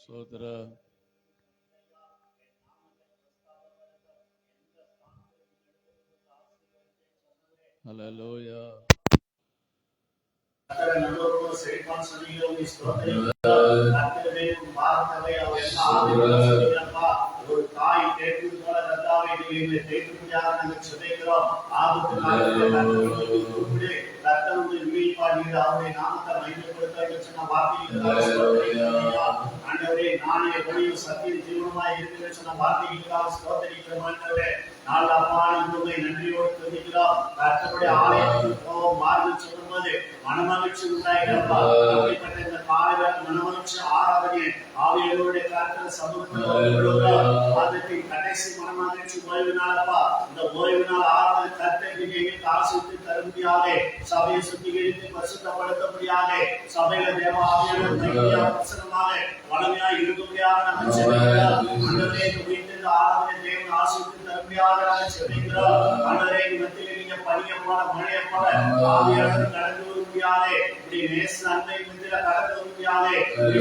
சோதர ஹல்லேலூயா. ஒரு தாய் தேர்வு போல கர்த்தாவே நீங்க தேர்வுயாக நாங்கள் செபிக்கிறோம். ஆபத்து நாட்களில் கர்த்தருடைய விழிப்பாடு அவருடைய நாமத்தை மகிமைப்படுத்த சொன்ன வார்த்தைகளுக்காக ஆண்டவரே நானே வழியும் சத்திய ஜீவனமாய் இருக்கிற சொன்ன வார்த்தைகளுக்காக ஸ்தோத்திரிக்கிறோம். ஆண்டவரே நாள் அப்பான உண்மை நன்றியோடு துதிக்கிறோம். கர்த்தருடைய ஆலயத்துக்கு போவோம் மார்க்கம் சொல்லும்போது மனமகிழ்ச்சி உண்டாயிரப்பா. அப்படிப்பட்ட இந்த காலையில மனமகிழ்ச்சி ஆராதனை ஆவியர்களுடைய கர்த்தர் சமூகத்தில் அதற்கு கடைசி மனமகிழ்ச்சி ஓய்வு நாளப்பா. இந்த ஓய்வு நாள் ஆராதனை கர்த்தருக்கு ஆசித்து தர முடியாது. சபையை சுத்திகரித்து பரிசுத்தப்படுத்த முடியாது. சபையில தேவ ஆவியாளர் பிரசனமாக வளமையாக இருக்க முடியாது. நம்ம செபிக்கிறோம். ஆராதனை தேவன் ஆசித்து தர முடியாது. செபிக்கிறோம். ஆண்டவரே மத்தியிலே நீங்க பனிய போல மழையை போல ஆவியாளர் கடந்து வர முடியாது. இப்படி நேச அன்பை மத்தியில கடந்து வர முடியாது. கடந்து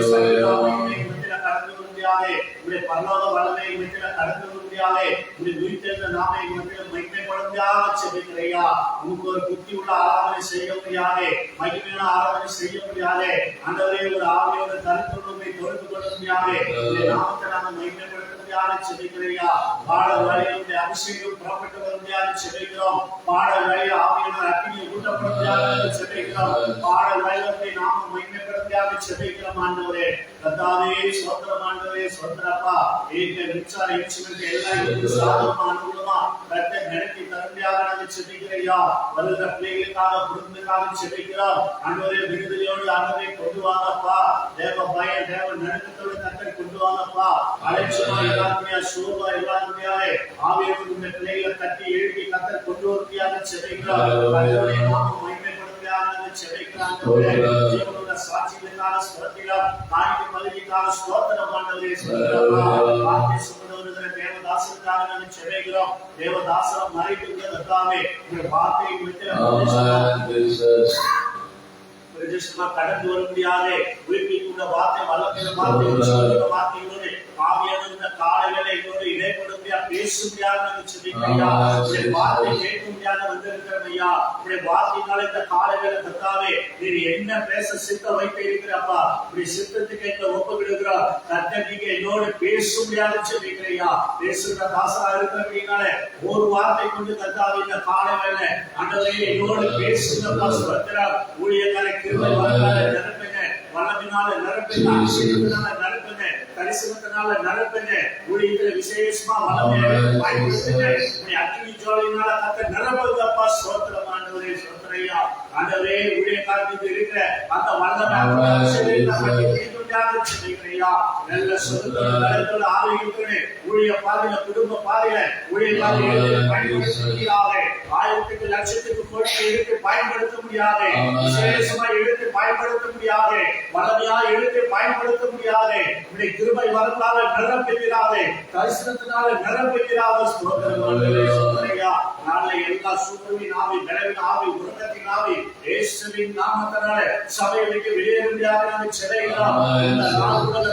வர முடியாது. இப்படி பரலோக வல்லமை மத்தியில கடந்து வர முடியாது. இப்படி உயிர்த்தெழுந்த நாமை மத்தியில மகிமைப்பட முடியாத செபிக்கிறையா. உங்களுக்கு ஒரு புத்தி உள்ள ஆராதனை செய்ய முடியாது. மகிமையான ஆராதனை செய்ய முடியாது. ஆண்டவரே ஒரு ஆவியோட கருத்துள்ளமை தொடர்பு கொள்ள முடியாது. நாமத்தை நாம மகிமைப்படுத்த முடியாது செபிக்கிறையா. பாடல் வழியிலுடைய அபிஷேகம் புறப்பட்டு வர முடியாது செபிக்கிறோம். பாடல் வழியில் ஆவியான அக்கினியை ஊட்டப்பட முடியாது செபிக்கிறோம். பாடல் வழியிலுடைய நாம மகிமைப்பட முடியாது செபிக்கிறோம். ஆண்டவரே கர்த்தாவே ஸ்தோத்திரம். ஆண்டவரே ஸ்தோத்திரப்பா. ஏக விசார இன்ஸ்ட்ருமென்ட் எல்லாம் சாதகமா அனுகூலமா கர்த்தர் நடத்தி தருமையாக நாங்கள் செபிக்கிறையா. வருகிற பிள்ளைகளுக்காக குடும்பத்துக்காக செபிக்கிறோம். ஆண்டவரே விடுதலையோடு ஆண்டவரை கொண்டு வாங்கப்பா. தேவ பய தேவ நடுக்கத்தோடு கர்த்தர் கொண்டு வாங்கப்பா. அலட்சியமா எல்லாருமே சோபா எல்லாருமே ஆவியோடு இந்த பிள்ளைகளை தட்டி எழுதி கர்த்தர் கொண்டு வருவதாக செபிக்கிறோம். கர்த்தருடைய நாமம் மகிமைப்படுவதாக செபிக்கிறாங்க. ஜீவனுள்ள சாட்சிகளுக்காக ஸ்தோத்திரம். காணிக்கை பலிக்காக ஸ்தோத்திரம். ஆண்டவரே ஸ்தோத்திரம். வார்த்தை சொல்லுகிற தேவதாசனுக்காக நாங்கள் செபிக்கிறோம். தேவதாசனம் மறைத்துள்ள கர்த்தாவே இந்த வார்த்தையை கடந்து வர முடியாது. உயிர்ப்பிக்குள்ள வார்த்தை வல்லமையான வார்த்தை வார்த்தைகளோடு ஆவியான இந்த காலைகளை என்னோடு இடைப்படுத்த பேச முடியாது. வார்த்தை கேட்க முடியாது வந்திருக்கிறோம் ஐயா. இப்படி வார்த்தையினால இந்த காலைகளை கர்த்தாவே நீர் என்ன பேச சித்த வைத்து இருக்கிறப்பா. இப்படி சித்தத்துக்கு எங்களை ஒப்பு விடுகிறோம். கர்த்தர் நீங்க என்னோடு பேச முடியாது சொல்லிக்கிறையா. பேசுகிற தாசா இருக்கிறபடினால ஒரு வார்த்தை கொண்டு கர்த்தாவே இந்த காலைகளை ஆண்டவரே என்னோடு பேசுகிறப்பா. ஸ்தோத்திரம். ஊழியர்களை கிருபை வரலாறு நிரப்புங்க. வல்லமையினால நிரப்புங்க. அபிஷேகத்தினால நிரப்புங்க. தரிசனத்தினால நிரப்புங்க. ஊழியர்களை விசேஷமா வல்லமையாக பயன்படுத்துங்க. அக்னி ஜுவாலையினால கர்த்தர் நிரப்புங்கப்பா. ஸ்தோத்திரம். ஆண்டவரே ஸ்தோத்திரையா. ஆண்டவரே ஊழியக்காரருக்கு இருக்கிற அந்த வல்லமை நல்ல சொந்த ஆரோக்கியத்தோடு ஊழிய பாதையில குடும்ப பாதையில ஊழிய பாதையில பயன்படுத்த ஆயிரத்துக்கு லட்சத்துக்கு கோடி எடுத்து பயன்படுத்த முடியாது. விசேஷமா எடுத்து பயன்படுத்த முடியாது. வல்லமையா எடுத்து பயன்படுத்த முடியாது. இப்படி கிருபை வரலால நிரப்புகிறாரே. தரிசனத்தினால நிரப்புகிறாரே. ஸ்தோத்திரம். நாளை எல்லா சூழ்நிலை ஆவி பலவின் ஆவி உறக்கத்தின் ஆவி இயேசுவின் நாமத்தினால சபைகளுக்கு வெளியேற முடியாது. நாங்கள் செல்கிறோம். இந்த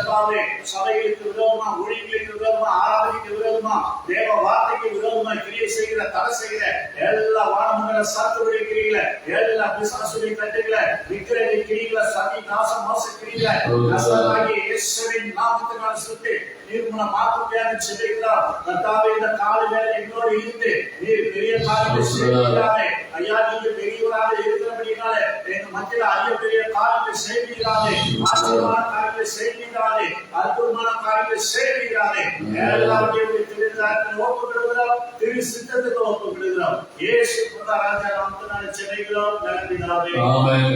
நாளுடைய சபைகளுக்கு விரோதமா ஊழியர்களுக்கு விரோதமா ஆராதனைக்கு விரோதமா தேவ வார்த்தைக்கு விரோதமா கிரியை செய்கிற தடை செய்கிற எல்லா வானமங்கள சாத்துடைய கிரியில எல்லா பிசாசுடைய கட்டுகளை விக்கிரக கிரியில சதி நாசம் மோச கிரியில நசராகிய இயேசுவின் நாமத்தினால சுத்தி நிர்மூலம் மாற்றுமையாக செல்கிறோம். கர்த்தாவே இந்த காலை வேளை என்னோடு இருந்து நீர் பெரிய காரியங்களை செய்கிறாரே ஐயா. நீங்க பெரியவராக இருக்கிறபடினால எங்க மத்தியில அதிக பெரிய காரியங்களை செய்கிறாரே. ஆச்சரியமான காரியங்களை செய்கிறாரே. அற்புதமான காரியங்களை செய்கிறாரே. எல்லாத்தையும் திருநாட்டில் ஒப்புவிடுகிறோம். திரு சித்தத்துக்கு ஒப்புவிடுகிறோம். இயேசு ராஜா நாமத்தினால செல்கிறோம். நன்றிதாவே. ஆமென்.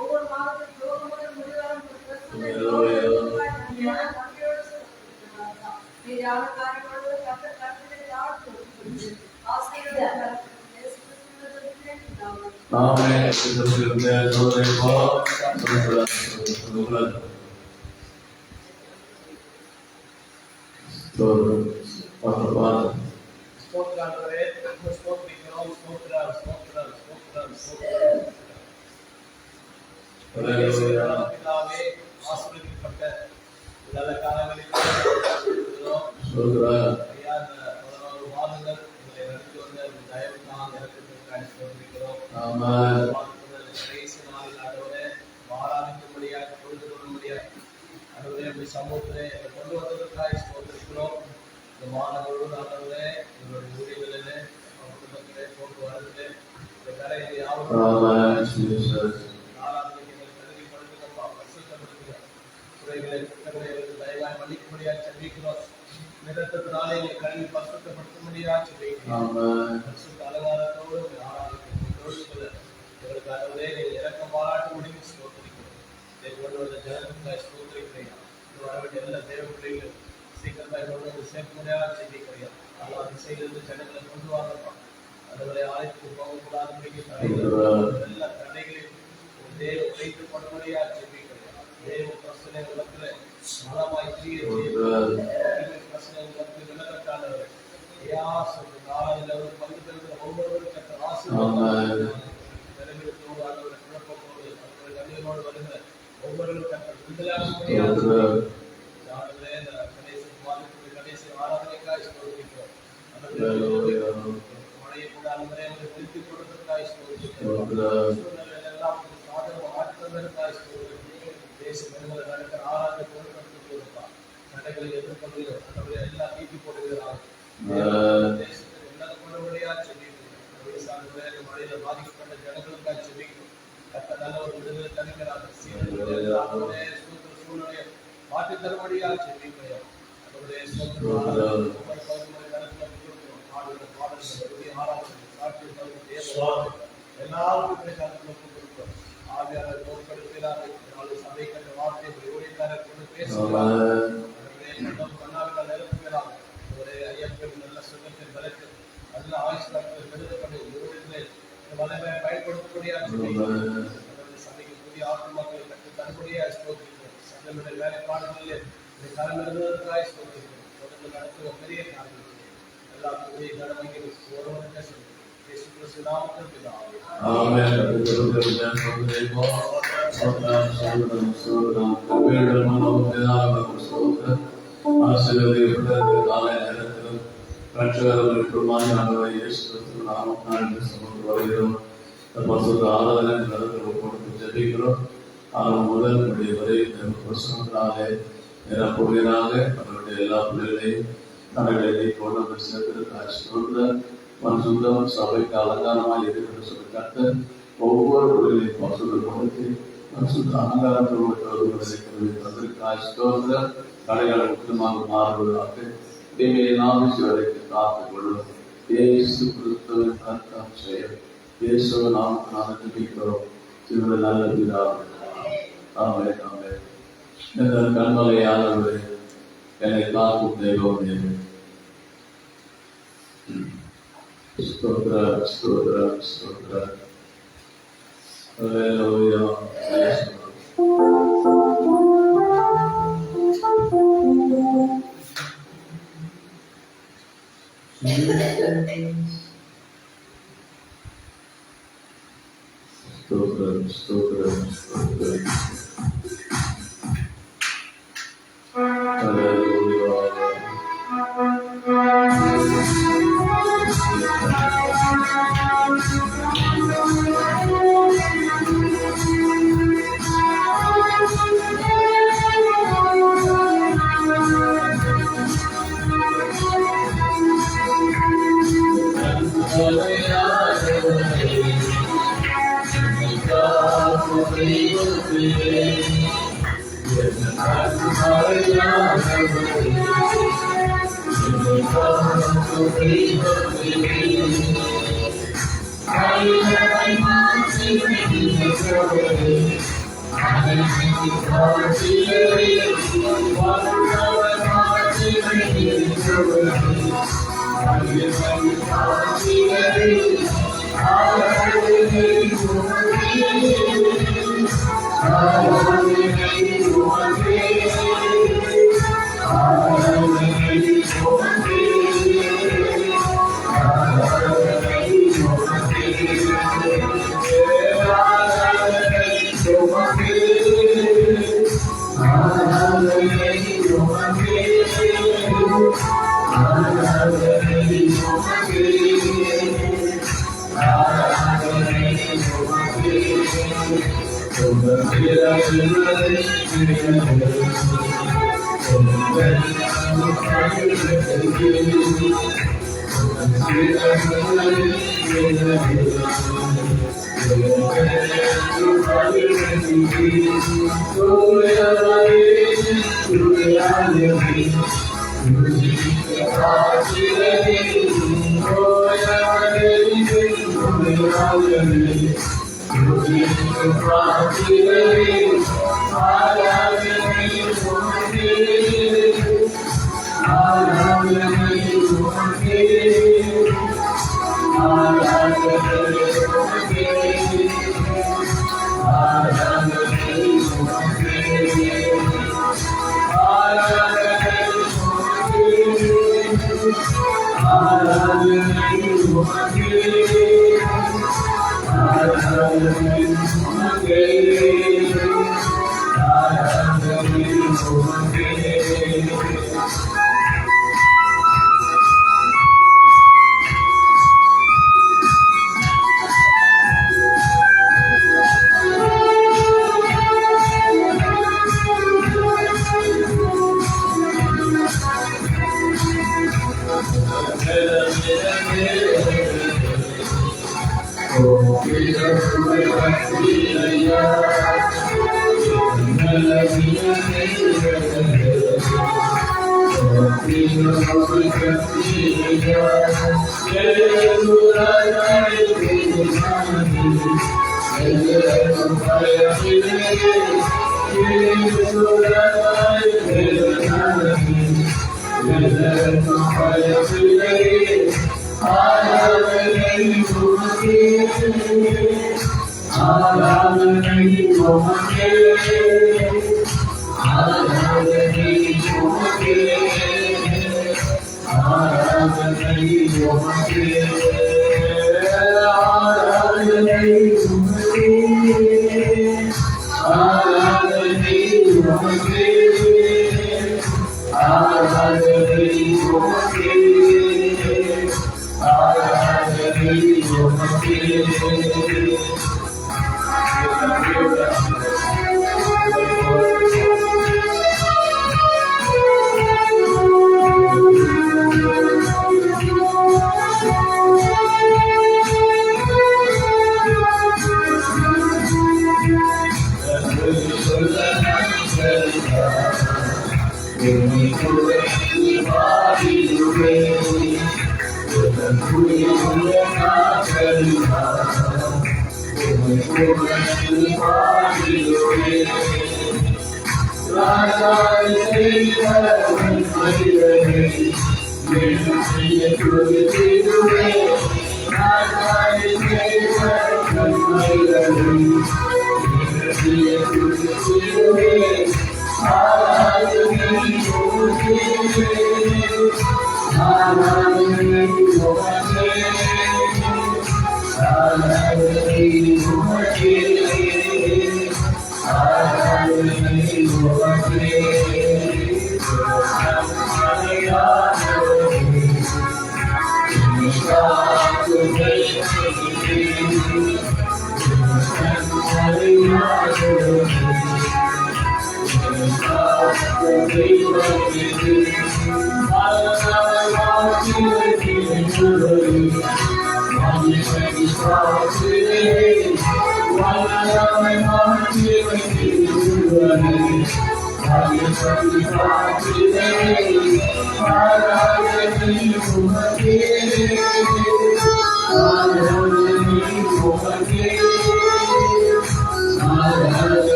ஒவ்வொரு மாதத்துக்கு சமூகத்திலே கொண்டு வந்ததற்காக ஸ்தோத்திரிக்கிறோம். இந்த மாணவர்களோடு ஆண்டவரே எங்களுடைய ஊழியர்களிலே குடும்பத்திலே போட்டு வரதிலே இந்த கரையை யாரும் குறைகளை குற்றங்களை தயவாய் மன்னிக்கும்படியாக செபிக்கிறோம். நிறத்தினாலே கல்வி பரிசுத்தப்படுத்தும்படியாக செபிக்கிறோம். அலங்காரத்தோடு எங்களுக்காகவே இறக்கம் பாராட்ட முடிவு ஸ்தோத்திரிக்கிறோம். கொண்டு வந்த ஜனத்துக்காக ஸ்தோத்திரிக்கிறேன். வரவேண்டிய எல்லா தேவ பிள்ளைகளும் சீக்கிரமாக கொண்டு வந்து சேர்க்க முடியாத செபிக்கிறேன். எல்லா திசையிலிருந்து ஜனங்களை கொண்டு வாங்கப்பா. அதுவரை ஆலயத்துக்கு போகக்கூடாது எல்லா தடைகளையும் தேவ உழைத்து பண்ணும்படியாக செபிக்கிறேன். தேவ பிரச்சனை விளக்குற மனமாய் பிரச்சனை விளக்கு விளக்கட்டாளர்கள் பங்கு பெறுகிற ஒவ்வொருவரும் கற்ற ஆசீர்வாதத்தோடு குழப்பத்தோடு கண்ணீரோடு வருகிற ஒவ்வொருவரும் கற்ற விடுதலாக கடைசி ஆராதனைக்காக சொல்லிக்கிறோம். மழையை கூட அன்பரை திருத்தி கொடுத்ததற்காக சொல்லிக்கிறோம். எல்லாம் சாதகம் ஆற்றுவதற்காக சொல்லிக்கிறோம். தேச மனிதர்கள் நடக்கிற ஆராதனை பொருட்படுத்தி கொடுப்பார். தடைகளை எதிர்கொள்கிறோம். எல்லாம் நீக்கி போடுகிறார்கள். தேசத்தில் எல்லாரும் கொண்டபடியாக சொல்லிக்கிறோம். மழையில பாதிக்கப்பட்ட ஜனங்களுக்காக சொல்லிக்கிறோம். கத்த நல்ல ஒரு விடுதலை தருகிறார்கள். சூழ்நிலையை மாற்றி தரும்படியாக சொல்லிக்கிறோம். சபைக்கு புதிய ஆத்மாக்களை கற்று தரும்படியாக ஸ்தோத்திரிக்கிறோம். வேலைப்பாடுகளிலே கலந்துவதற்காக ஸ்தோத்திரிக்கிறோம். தொடர்ந்து நடத்துவ பெரிய காரணம் எல்லா புதிய கடமைகள் ஒருவனுக்கு இயேசு கிறிஸ்து நாமத்தில் பிதாவே. ஆமென். ஆராதனை ஜபிக்கிறோம். முதல் வரை நிரப்புகிறாக அவருடைய எல்லா பிள்ளைகளையும் தடைகளை கொண்டு வந்து சேர்த்திருக்காங்க. மனசுந்தம் சபைக்கு அலங்காரமாக இருக்கிற சொல்லி கற்று ஒவ்வொரு பிள்ளைகளையும் பசுகள் கொடுத்து மனசுந்த அலங்காரத்தோடு தந்திருக்காக கடைகளை முக்கியமாக மாறுவதாக நாமிசி வரைக்கும் காத்துக் கொள்ளும். இயேசு கிறிஸ்துவின் கர்த்தம் செய்யும். இயேசுவை நாம் ஜபிக்கிறோம். சிறுவ நல்ல பிதாவே. ஆமென். ஆமென். இந்த கண்மலையானவரே என்னை காக்கும் தெய்வமே. ஸ்தோத்ர ஸ்தோத்ர ஸ்தோத்ர. ஹல்லேலூயா. ஸ்தோத்ரம் ஸ்தோத்ரம் ஸ்தோத்ரம். Hallelujah.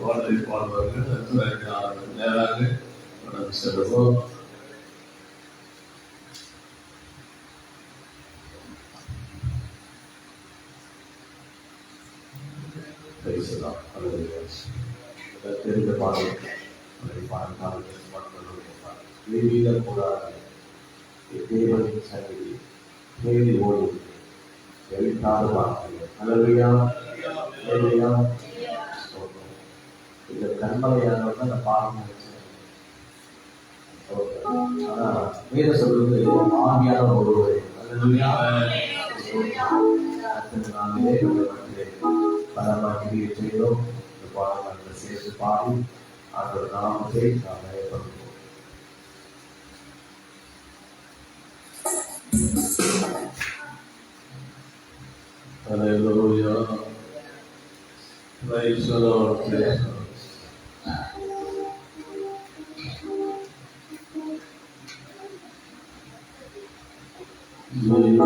பாடலை பாடுவார்கள். நேராக கடந்து செல்வோம். தெரிந்த பாடல் கூடாது தேவனின் சந்நிதி தேடி ஓடும் எழுத்தாறு வார்த்தைகள். அல்லேலூயா, அல்லேலூயா. இந்த கண்மலையானவர்கள் அந்த பாடம் வேத சொல்வது ஆவியான ஒருவரை. அல்லேலூயா. பரமாகிரியை செய்தோம். இந்த பாடங்களை சேர்த்து பாடி அந்த நாமத்தை நாம் ஏற்படுத்துவோம். Hallelujah. Praise the Lord. Praise the Lord. Thank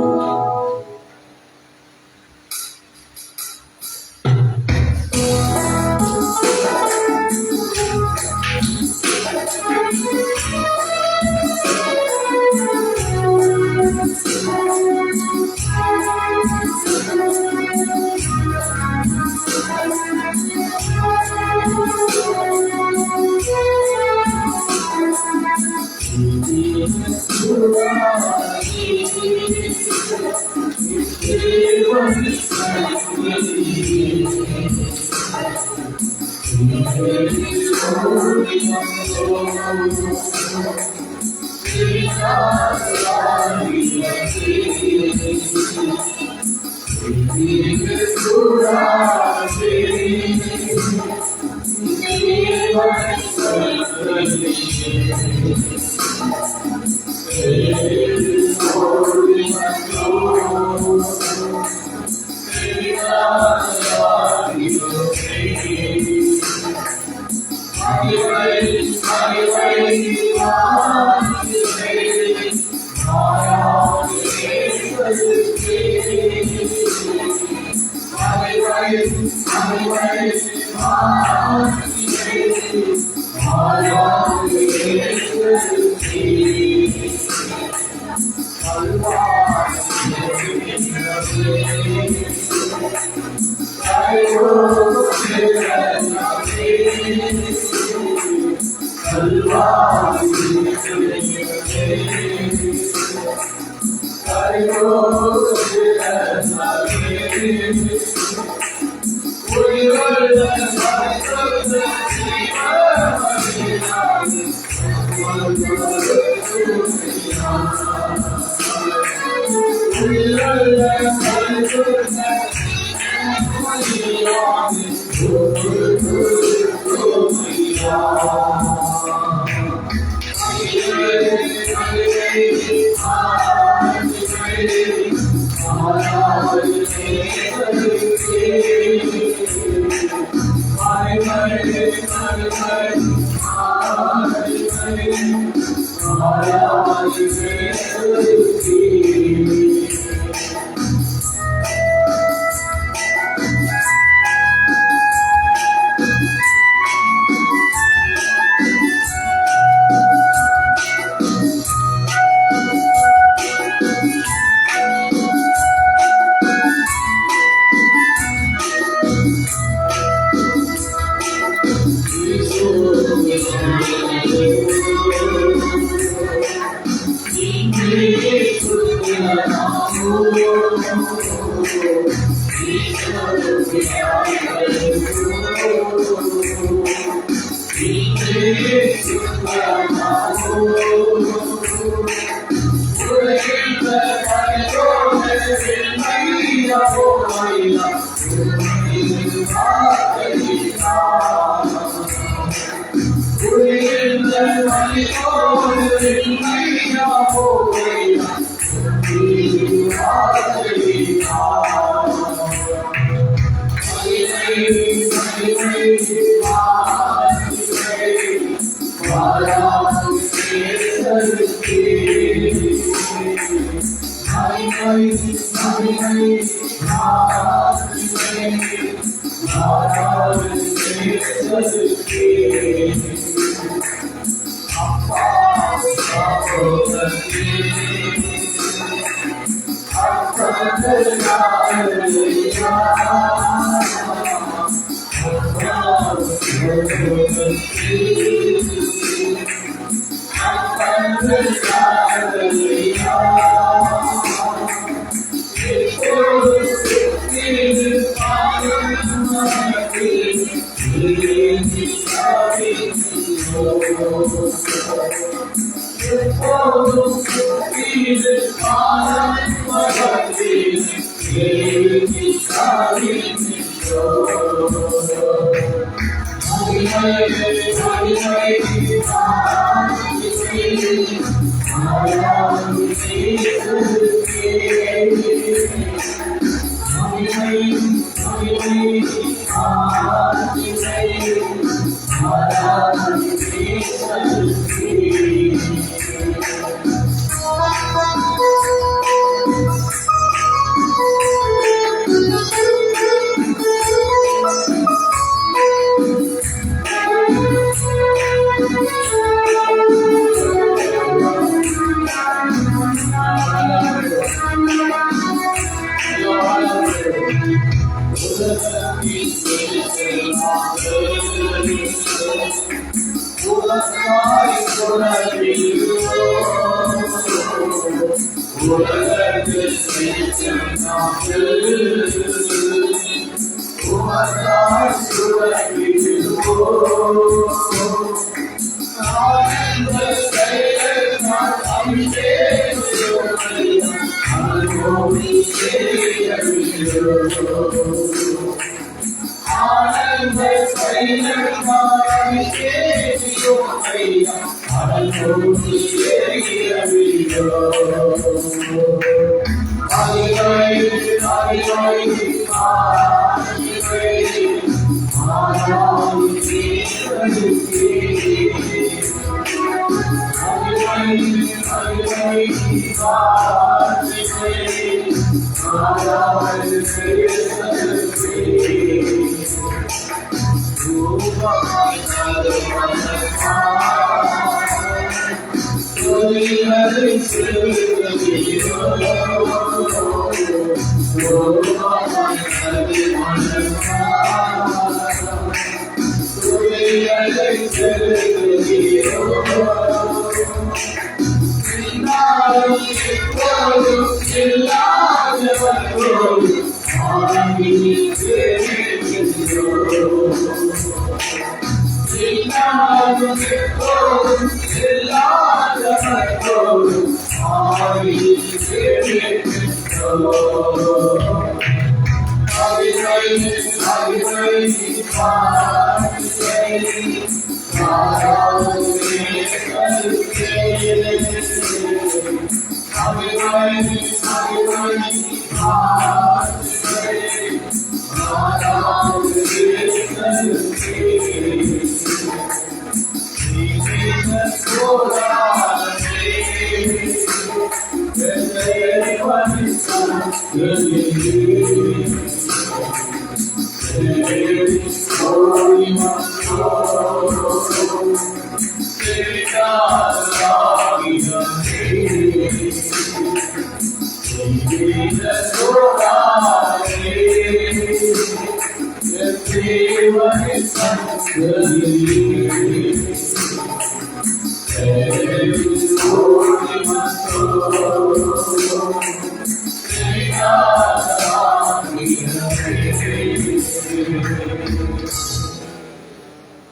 you.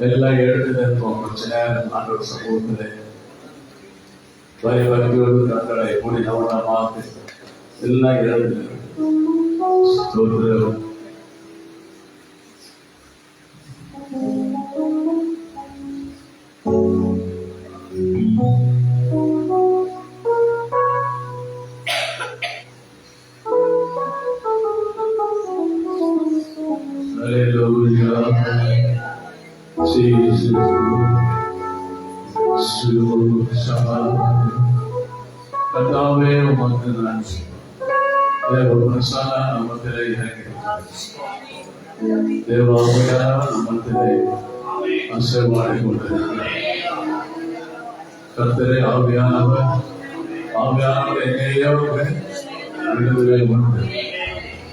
எல்லாம் எழுந்து நிற்போம். கொஞ்ச நேரம் ஆண்டவர் சமூகத்திலே வரி வரியோடு கண்களை மூடி கவனமாக எல்லாம் எழுந்து ஸ்தோத்திரம். கர்த்தாவே உமக்கு நன்றி. தேவ பிரசன்ன நாமத்திலே இறங்குகிறது. தேவாலய நாமத்திலே ஆசீர்வாதம் கொண்டிருக்கிறார். கர்த்தரே ஆவியானவர் எங்கேயோ விடுதலை உண்டு.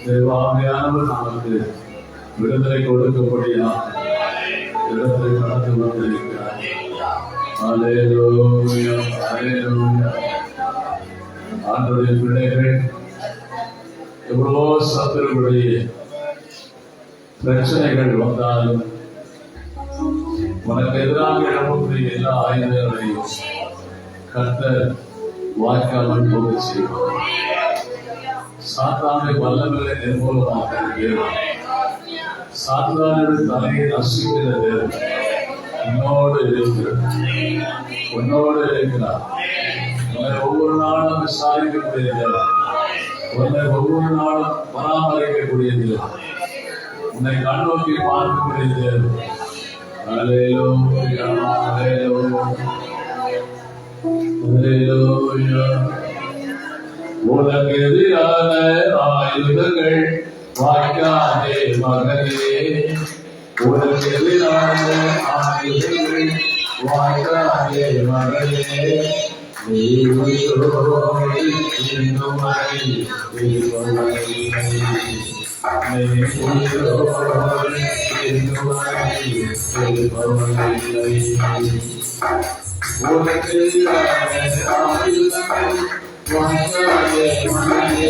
தேவாவியானவர் நமக்கு விடுதலை கொடுக்கப்படியா இடத்தை கடந்து வந்திருக்கிறார். அல்லேலூயா, அல்லேலூயா. ஆண்டவருடைய பிள்ளைகள் எவ்வளவோ சத்துருடைய பிரச்சனைகள் வந்தாலும் உனக்கு எதிராக எழும்பக்கூடிய எல்லா ஆயுதங்களையும் கர்த்தர் வாய்க்காமல் போக செய்வார். சாத்தானை வல்லங்களை நிர்மூலமாக்க சாத்தானுடைய தலையை நசுக்கிற தேவன் உன்னோடு இருக்கிறார். உன்னை ஒவ்வொரு நாளும் விசாரிக்கக்கூடிய தேவன், உன்னை ஒவ்வொரு நாளும் பராமரிக்கக்கூடிய தேவன், உன்னை கண்ணோக்கி பார்க்கக்கூடிய தேவன். அல்லேலூயா, அல்லேலூயா, அல்லேலூயா. உனக்கு எதிரான ஆயுதங்கள் வாய்க்காதே மகனே, உனக்கு எதிரான ஆயுதங்கள் வாய்க்காதே மகனே. நீ உயிரோடு இன்னும் வரை இருப்பவரை, நீ உயிரோடு இன்னும் வரை இருப்பவரை. உனக்கு எதிரான ஆயுதங்கள் வாய்க்காதே மகனே,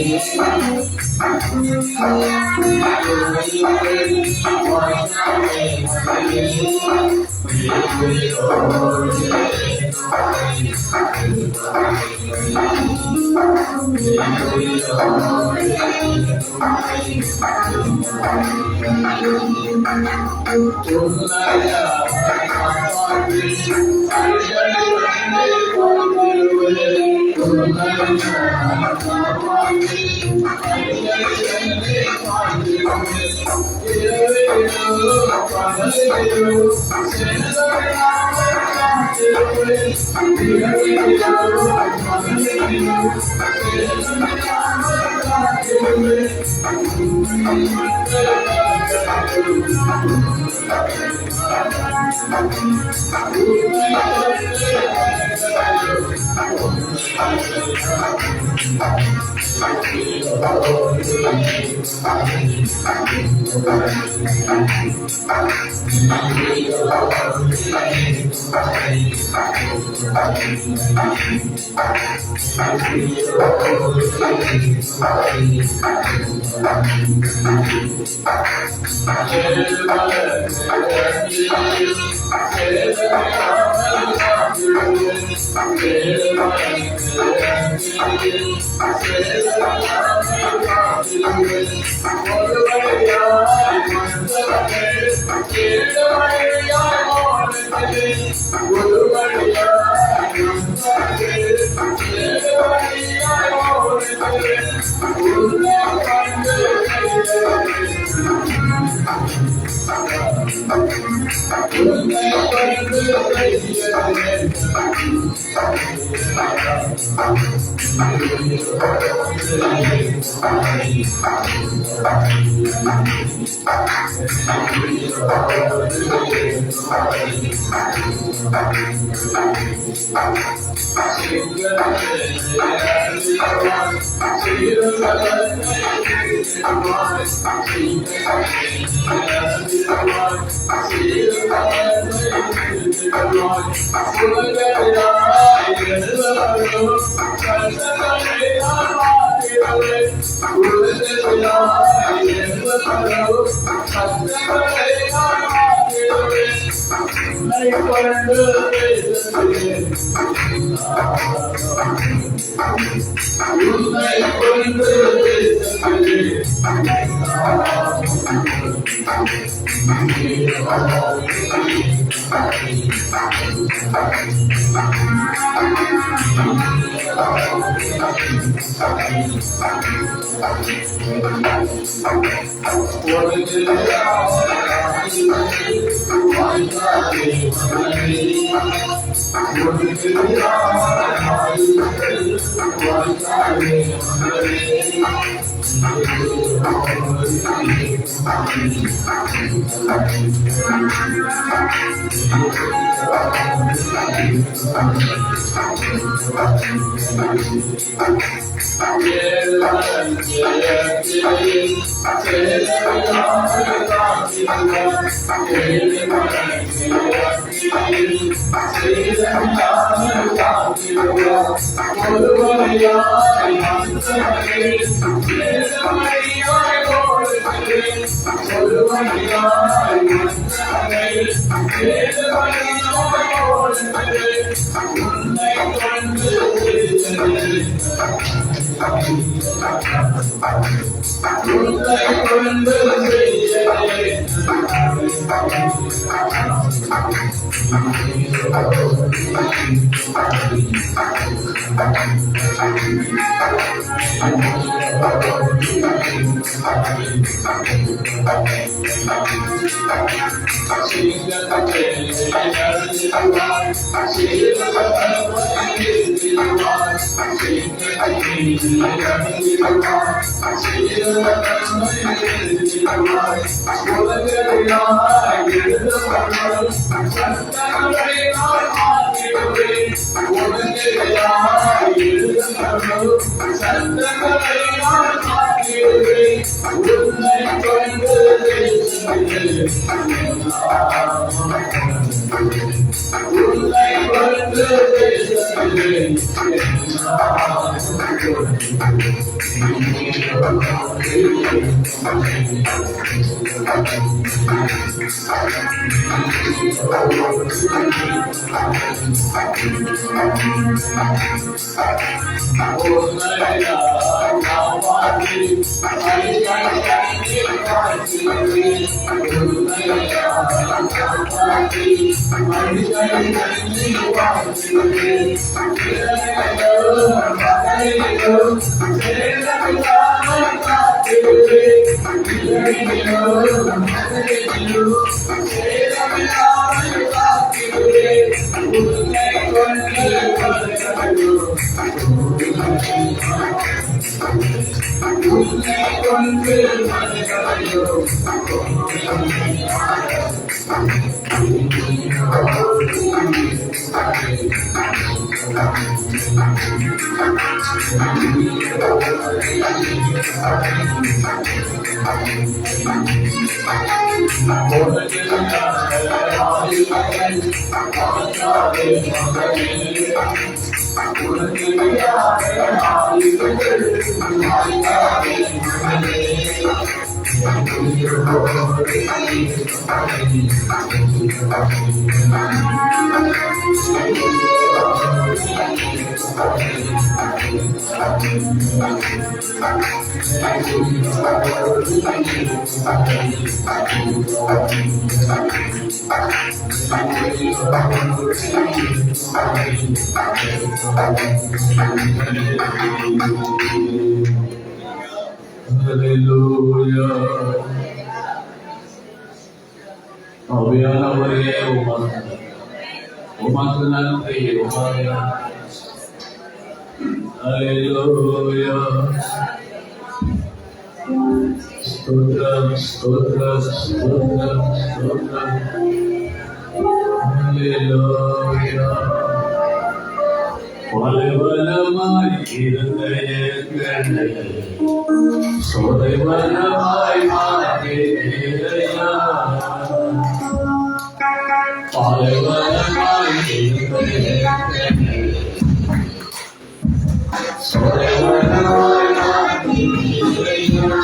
ஆவியானவரே உமக்கு நன்றி. ஹல்லேலூயா. ஸ்தோத்திரம் ஸ்தோத்திரம் ஸ்தோத்திரம் ஸ்தோத்திரம். ஹல்லேலூயா. பலவலமாய் இருந்த எங்களை சோதவலமாய் மாற்றினீரையா. பலவலமாய் இருந்த எங்களை சோதவலமாய் மாற்றினீரையா.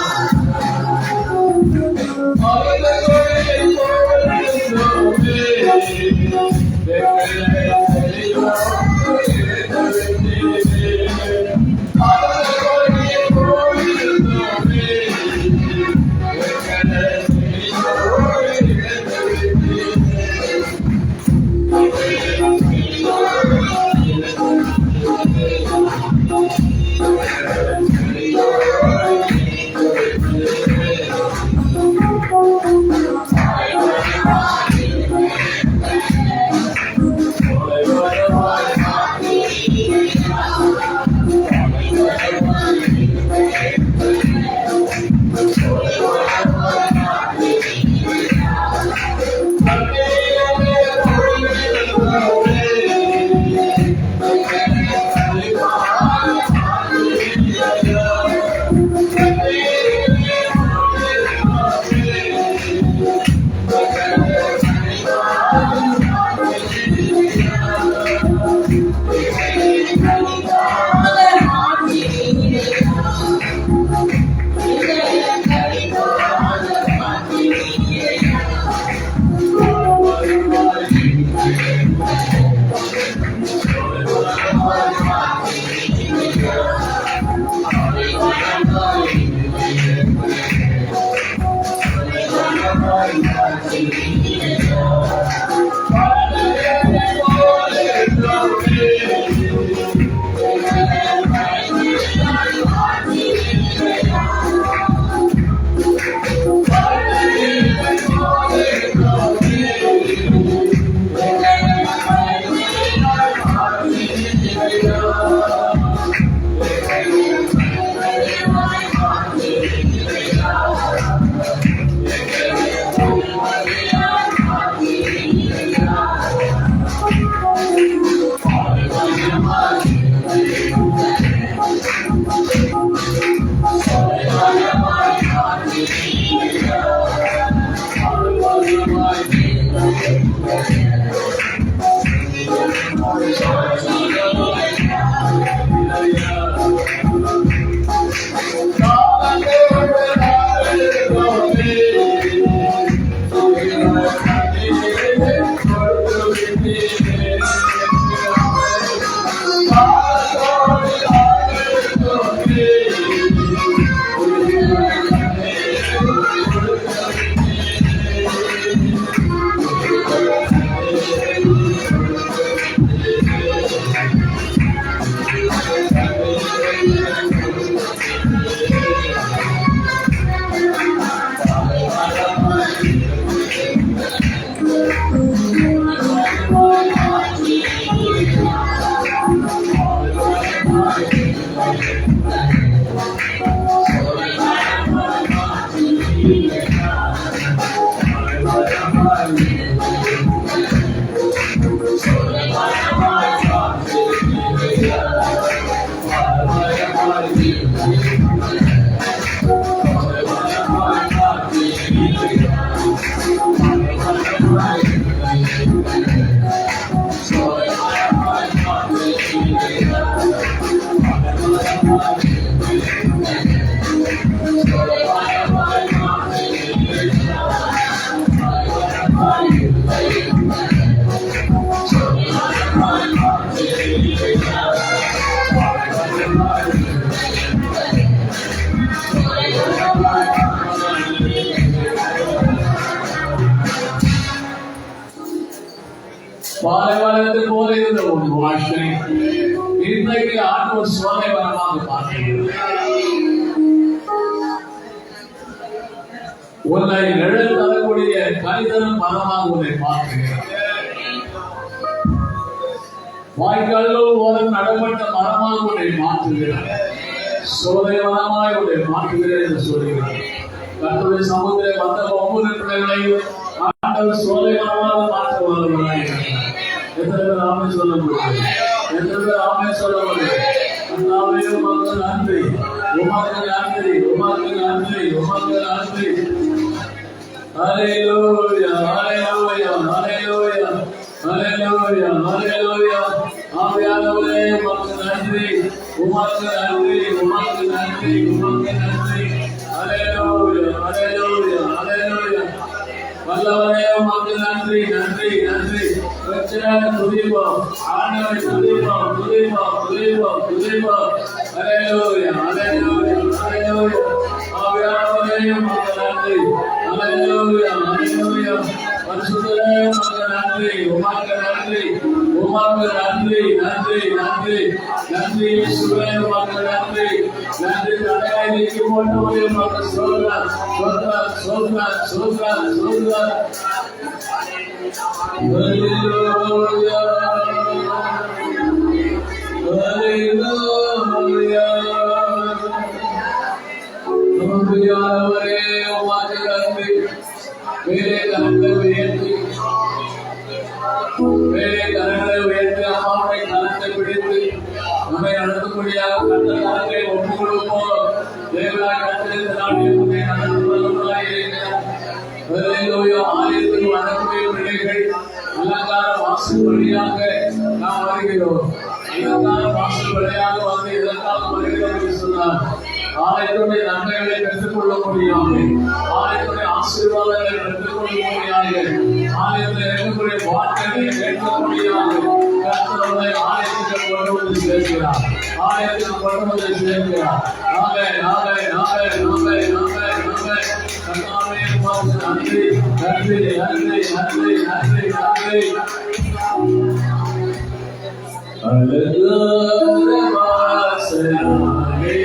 பாலைவனத்தில் போல இருந்த ஒரு வாழ்க்கை இன்றைக்கு ஆண்டவர் சோதனைவரமாக பார்க்கிறது. உன்னை நிழல் தரக்கூடிய கனிதரும் மரமாக உன்னை பார்க்கிறார். வாய்க்கால்கள் ஓரம் நடப்பட்ட மரமாக உன்னை மாற்றுகிறார். சோதனைவரமாய் உன்னை மாற்றுகிறேன் என்று சொல்கிறார். கர்த்தருடைய சமூகத்திலே வந்த ஒவ்வொரு பிள்ளைகளையும் ஆண்டவர் சோதனைவரமாக மாற்ற வருகிறார். எத்தனை பேர் ஆமே சொல்ல முடியும்? எத்தனை பேர் ஆமே சொல்ல முடியும்? அல்லாஹ்வே உமக்கு நன்றி, உமக்கு நன்றி, உமக்கு நன்றி, உமக்கு நன்றி. ஹல்லேலூயா, ஹல்லேலூயா, ஹல்லேலூயா, ஹல்லேலூயா, ஹல்லேலூயா. ஆவியானவரே உமக்கு நன்றி, உமக்கு நன்றி, உமக்கு நன்றி, உமக்கு நன்றி. ஹல்லேலூயா, ஹல்லேலூயா, ஹல்லேலூயா. வல்லவரே உமக்கு நன்றி, நன்றி, நன்றி. ரட்சகரை துதிப்போம், ஆண்டவரை துதிப்போம், துதிப்போம், துதிப்போம், துதிப்போம். ஹல்லேலூயா, ஹல்லேலூயா, ஹல்லேலூயா. ஆவியானவரே உமக்கு நன்றி. ஹல்லேலூயா, ஹல்லேலூயா. பரிசுத்தரே உமக்கு நன்றி, உமக்கு நன்றி, உமக்கு நன்றி, நன்றி, நன்றி, நன்றி. இயேசுவே உமக்கு நன்றி, நன்றி. தடையை நீக்கி போட்டவரே உமக்கு ஸ்தோத்திரம், ஸ்தோத்திரம், ஸ்தோத்திரம், ஸ்தோத்திரம், ஸ்தோத்திரம். Hallelujah, hallelujah. ஆவியானவரே உமக்கு நன்றி. மேலே கரங்களை உயர்த்தி, மேலே கரங்களை உயர்த்தி அம்மாவுடைய கரத்தை பிடித்து நம்மை நடத்தக்கூடியாக கண்ட கரங்களை ஒப்புக் கொடுப்போம். தேவனாய் கர்த்தரின் நாளில் நம்மை நடத்துவதற்காக இருக்கிறார். ஹல்லேலூயா. ஆலயத்தில் வரக்கூடிய பிள்ளைகள் அலங்கார வாசல் வழியாக நாம் வருகிறோம். அலங்கார வாசல் வழியாக வந்து இதற்காக வருகிறோம் என்று சொன்னார். ஆலயத்துடைய நன்மைகளை பெற்றுக்கொள்ள முடியாது, ஆலயத்துடைய ஆசீர்வாதங்களை பெற்றுக்கொள்ள முடியாது, ஆலயத்தில் இருக்கக்கூடிய வார்த்தைகளை கேட்க முடியாது. கர்த்தருடைய ஆலயத்துக்கு கொண்டு வந்து சேர்க்கிறார், ஆலயத்துக்கு கொண்டு வந்து சேர்க்கிறார். நாமே நாமே நாமே நாமே நாமே நாமே கர்த்தாவே உமக்கு நன்றி, நன்றி, நன்றி, நன்றி, நன்றி, நன்றி. அழகான வாசனாலே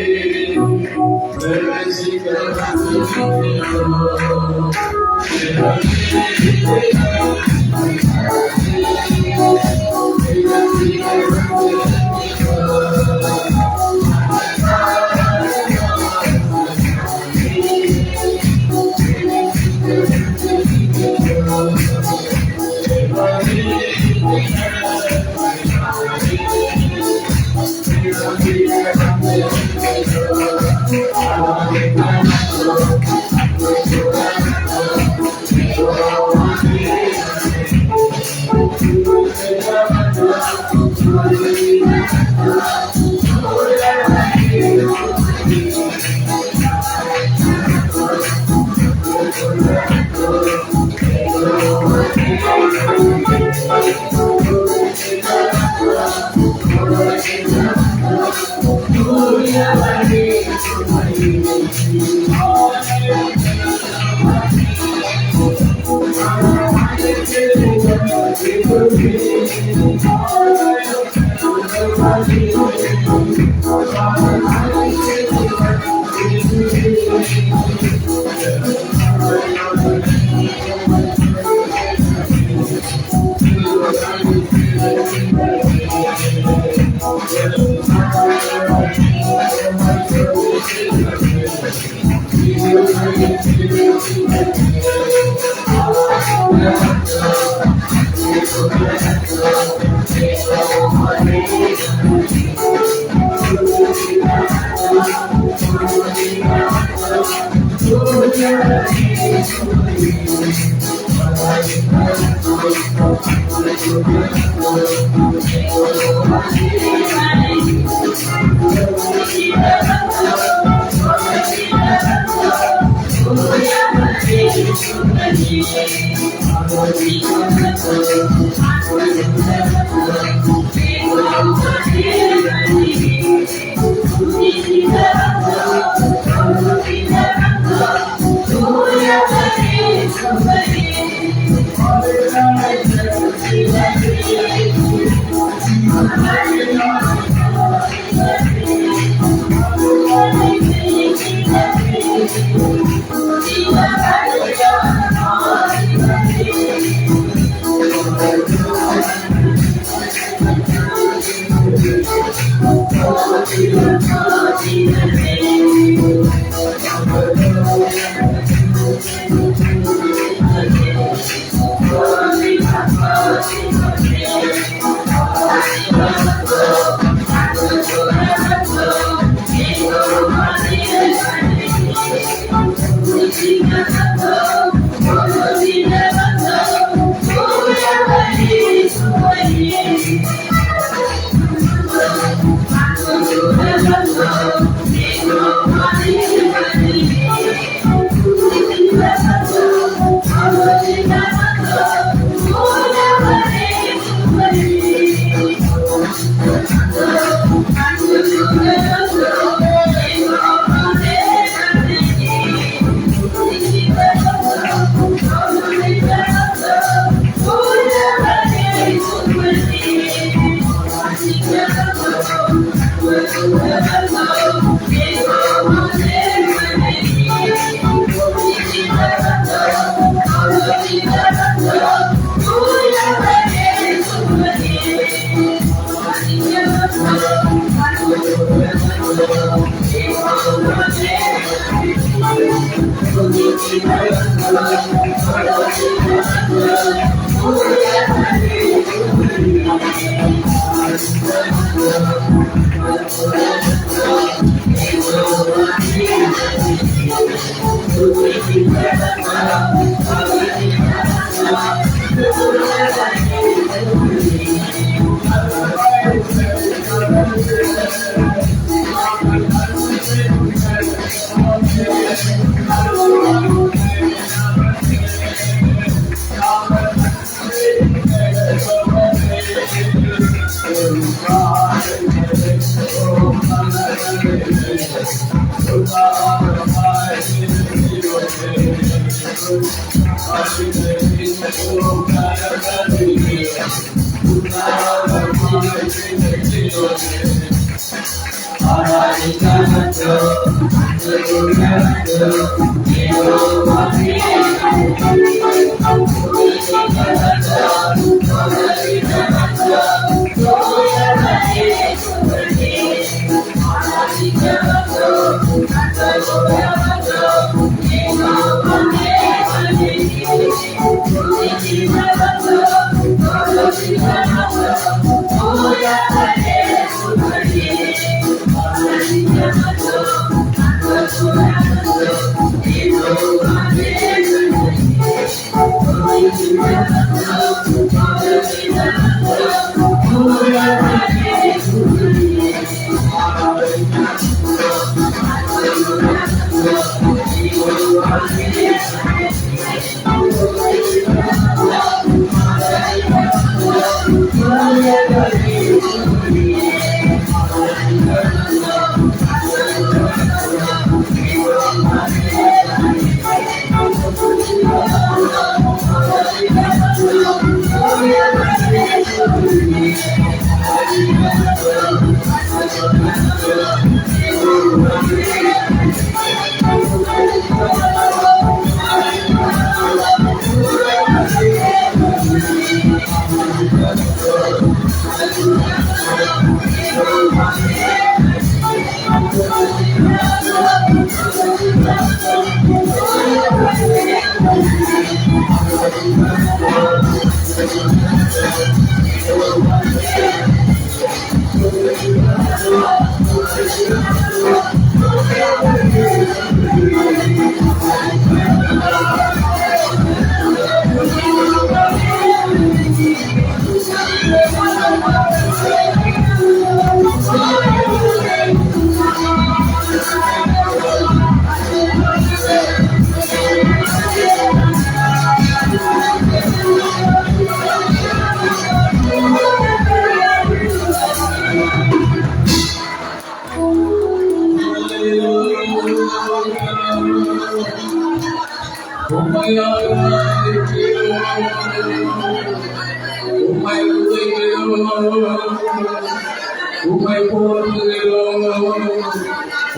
உம்மை போற்றுகிறோம்,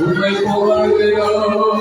உம்மை புகழ்கிறோம்.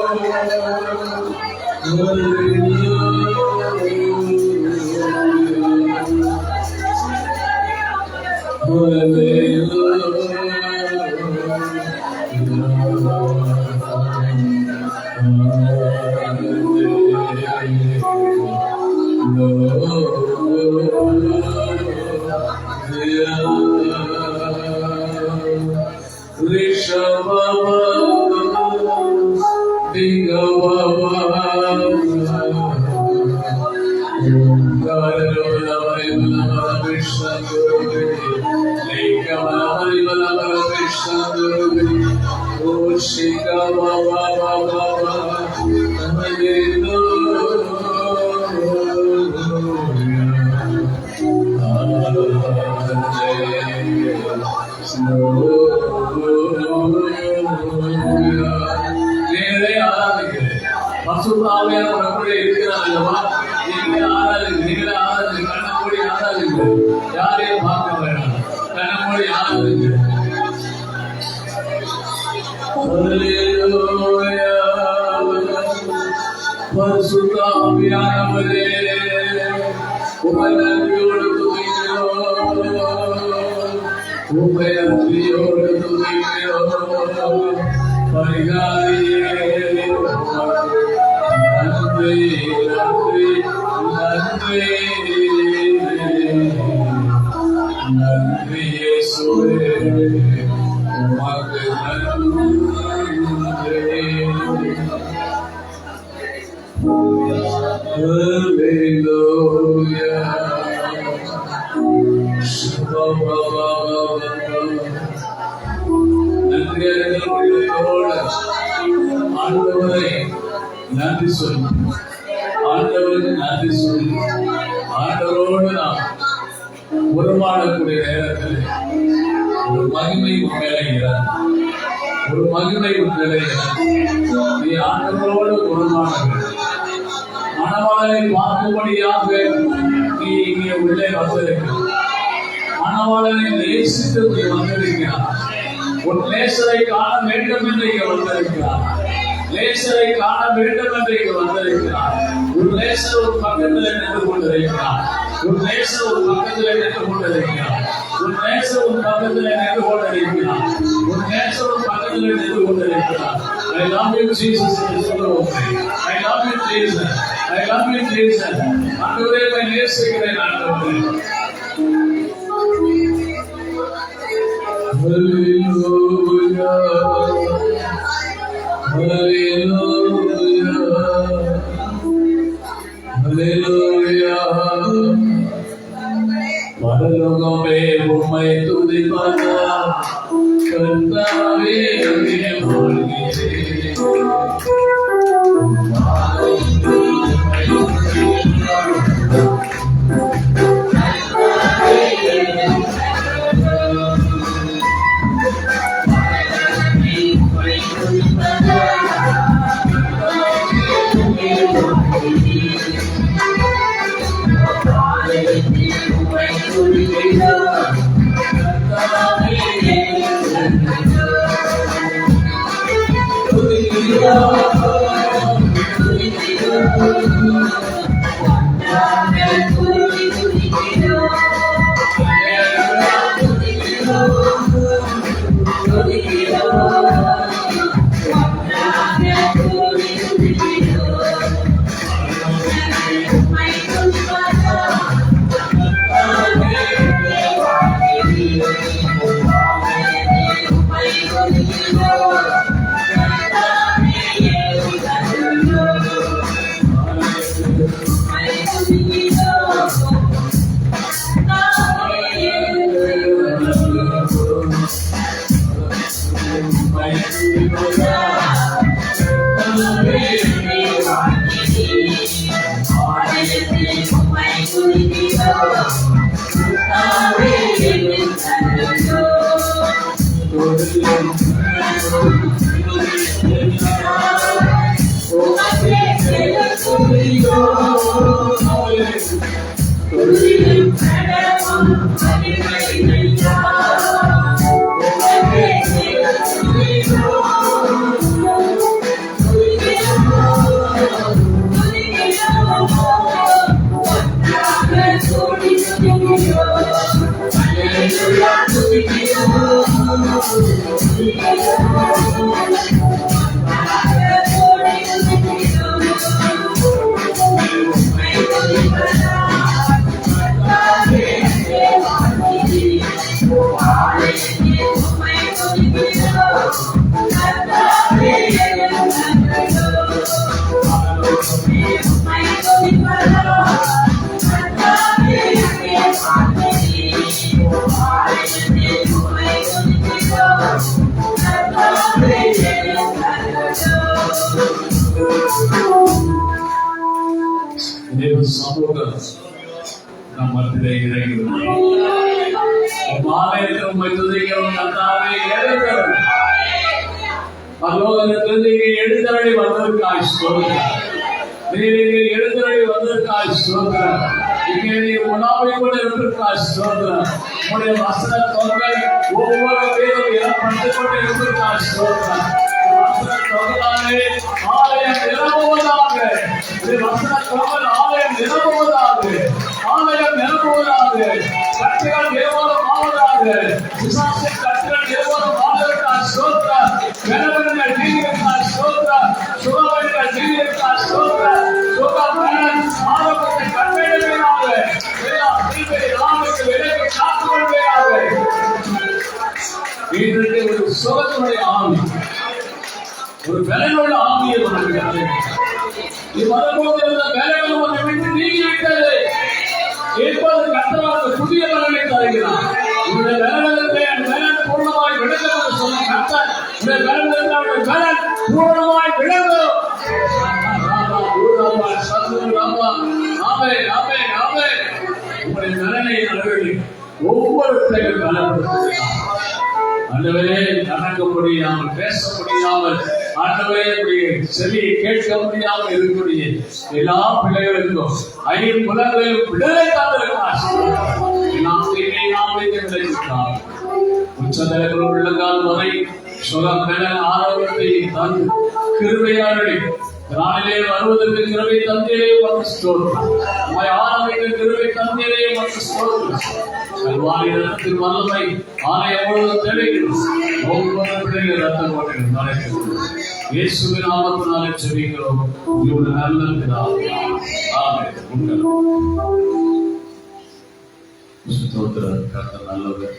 யாரையும் பார்க்க வேண்டாம், கண்ணமொழி ஆராதிங்க. பரிசுத்த ஆவியானவரே, உம்மை நன்றியோடு துதிக்கிறோம், உம்மை நன்றியோடு துதிக்கிறோம். பரிகாரியே நன்றி நன்றி நன்றி நன்றி இயேசுவே, உமக்கு நன்றி. Hallelujah. ஆண்டவரை நன்றி சொல்லு, ஆண்டவருக்கு நன்றி சொல்லு. ஆண்டவரோடு நாம் உருவாடக்கூடிய நேரத்தில் ஒரு மகிமை உண்மையிறார், ஒரு மகிமை உண்மையிறார். நீ ஆண்டவரோடு உருவாடுங்கள். மணவாளனை பார்க்கும்படியாக நீ இங்கே உள்ளே வந்திருக்கிறார். மணவாளனை நேசித்து நீ வந்திருக்கிறார். உன் நேசரை காண வேண்டும் என்று இங்கே வந்திருக்கிறார். நேசரை காண வேண்டும் என்று இங்கே வந்திருக்கிறார். உன் நேசர் ஒரு பக்கத்தில் நின்று கொண்டிருக்கிறார். உன் நேசர் ஒரு பக்கத்தில் நின்று கொண்டிருக்கிறார். உன் நேசர் ஒரு பக்கத்தில் நின்று கொண்டிருக்கிறார். உன் நேசர் ஒரு பக்கத்தில் நின்று கொண்டிருக்கிறார். I love you Jesus என்று சொல்லுவோம். I love you Jesus. I love you Jesus. ஆண்டவரே, உம்மை நேசிக்கிறேன் ஆண்டவரே. Hallelujah. Hallelujah. Hallelujah. பரலோகமே உம்மை துதிப்பதா, கர்த்தாவே உம்மை வாழ்கிறேன். சமூகம் நம் மத்தியிலே இறங்குகிறது. மாலையில் உம்மை துதிக்கிறோம் கர்த்தாவே. எழுந்தருள் பரலோகத்திலிருந்து இங்கே எழுந்தருளி வந்ததற்காய் ஸ்தோத்திரம். நீர் இங்கே எழுந்தருளி வந்ததற்காய் ஸ்தோத்திரம். இங்கே நீர் உணவை கொண்டு இருப்பதற்காய் ஸ்தோத்திரம். உம்முடைய வசன தொகை ஒவ்வொரு பேரும் இறப்பட்டுக் கொண்டு இருப்பதற்காய் ஸ்தோத்திரம். வசன தொகையாலே ஆலயம் நிரம்புவதாக. வசன தொகை ஆலயம் நிரம்புவதாக. ஆலயம் நிரம்புவதாக. கட்டுகள் நிர்வாகம் ஆவதாக. விசாசை கட்டுகள் நிர்வாகம் ஆவதற்காய் ஸ்தோத்திரம். கணவன்கள் நீதிக்காய் ஸ்தோத்திரம். சுகவன்கள் நீதிக்காய் ஸ்தோத்திரம். சுகவன் ஆரோக்கியத்தை கட்டளையிடுவீராக. எல்லா தீமை நாளுக்கு விலைக்கு காத்துக் கொள்வீராக. இன்றைக்கு ஒரு சுகத்தினுடைய ஆவி, ஒரு பலனுள்ள ஆவியை வணங்குகிறது. நீ வரும்போது இருந்த பலன் உன்னை விட்டு நீங்கிவிட்டது. இப்போது கர்த்தர் புதிய பலனை தருகிறார். உன்னுடைய பலனத்தை என் பலன் பூர்ணமாய் விளங்கும் என்று சொன்ன கர்த்தர் உன்னுடைய பலனத்தை அவருடைய பலன் பூர்ணமாய் விளங்கும். உங்களுடைய பலனை அலுவலி ஒவ்வொரு பலன் ஆண்டவரே, நடக்க முடியாமல், பேச முடியாமல், ஆண்டவரே செவியை கேட்க முடியாமல் இருக்கக்கூடிய எல்லா பிள்ளைகளுக்கும் ஐம்புலங்களிலும் விடுதலை தந்திருக்கிறார். உச்சதலைகள் உள்ள கால் வரை சுகம் பெற ஆரோக்கியத்தை தந்து கிருபையாளி நாளிலே வருவதற்கு கிருபை தந்தீரே உமக்கு ஸ்தோத்திரம். உம்மை ஆராதிக்க கிருபை தந்தீரே உமக்கு ஸ்தோத்திரம். கல்வாரி ரத்தத்தின் வல்லமை ஆலயம் முழுவதும் தெளிகிறது. ஒவ்வொரு பிள்ளைகள் ரத்தம் கொண்டு நடக்கிறது. இயேசுவின் நாமத்தினாலே ஜெபிக்கிறோம் உங்களுடைய நல்ல பிதாவே. ஆமென். ஸ்தோத்திரம். கர்த்தர் நல்லவர்.